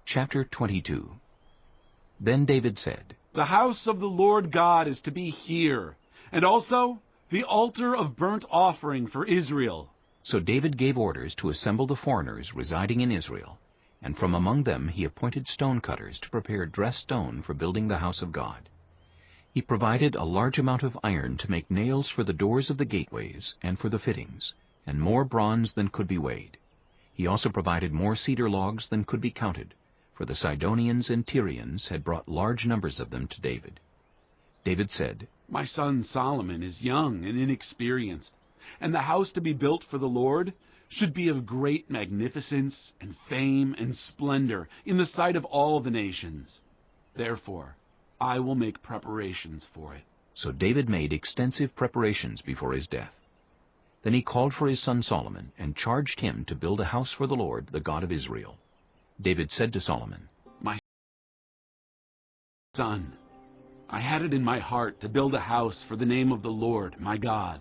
Chapter 22. Then David said, The house of the Lord God is to be here, and also the altar of burnt offering for Israel. So David gave orders to assemble the foreigners residing in Israel, and from among them he appointed stone cutters to prepare dressed stone for building the house of God. He provided a large amount of iron to make nails for the doors of the gateways and for the fittings, and more bronze than could be weighed. He also provided more cedar logs than could be counted, for the Sidonians and Tyrians had brought large numbers of them to David. David said, My son Solomon is young and inexperienced, and the house to be built for the Lord should be of great magnificence and fame and splendor in the sight of all the nations. Therefore, I will make preparations for it. So David made extensive preparations before his death. Then he called for his son Solomon and charged him to build a house for the Lord, the God of Israel. David said to Solomon, My son, I had it in my heart to build a house for the name of the Lord, my God.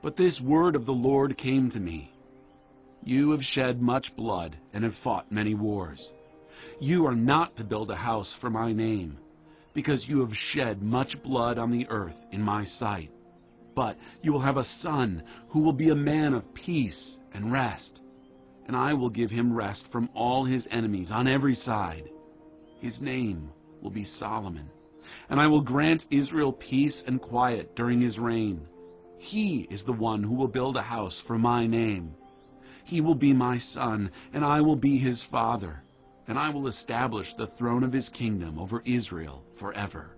But this word of the Lord came to me. You have shed much blood and have fought many wars. You are not to build a house for my name, because you have shed much blood on the earth in my sight. But you will have a son who will be a man of peace and rest, and I will give him rest from all his enemies on every side. His name will be Solomon, and I will grant Israel peace and quiet during his reign. He is the one who will build a house for my name. He will be my son, and I will be his father, and I will establish the throne of his kingdom over Israel forever.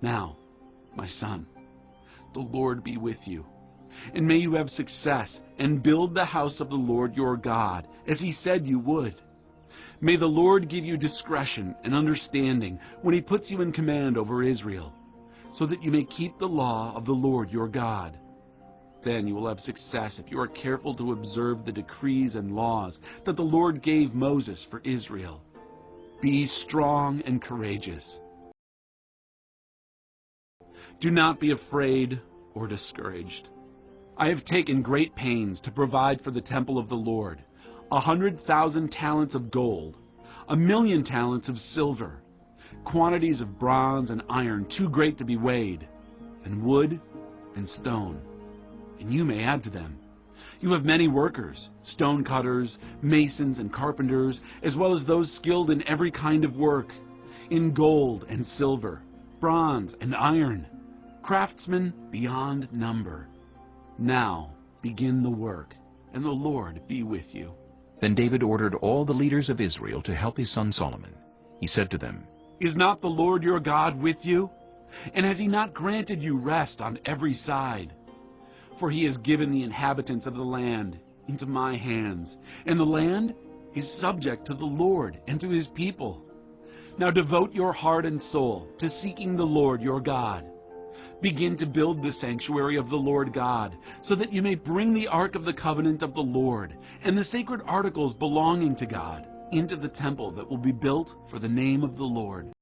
Now, my son, the Lord be with you, and may you have success and build the house of the Lord your God, as he said you would. May the Lord give you discretion and understanding when he puts you in command over Israel, so that you may keep the law of the Lord your God. Then you will have success if you are careful to observe the decrees and laws that the Lord gave Moses for Israel. Be strong and courageous. Do not be afraid or discouraged. I have taken great pains to provide for the temple of the Lord 100,000 talents of gold, 1,000,000 talents of silver, quantities of bronze and iron too great to be weighed, and wood and stone. And you may add to them. You have many workers, stone cutters, masons, and carpenters, as well as those skilled in every kind of work, in gold and silver, bronze and iron, craftsmen beyond number. Now begin the work, and the Lord be with you. Then David ordered all the leaders of Israel to help his son Solomon. He said to them, Is not the Lord your God with you? And has he not granted you rest on every side? For he has given the inhabitants of the land into my hands, and the land is subject to the Lord and to his people. Now devote your heart and soul to seeking the Lord your God. Begin to build the sanctuary of the Lord God, so that you may bring the ark of the covenant of the Lord and the sacred articles belonging to God into the temple that will be built for the name of the Lord.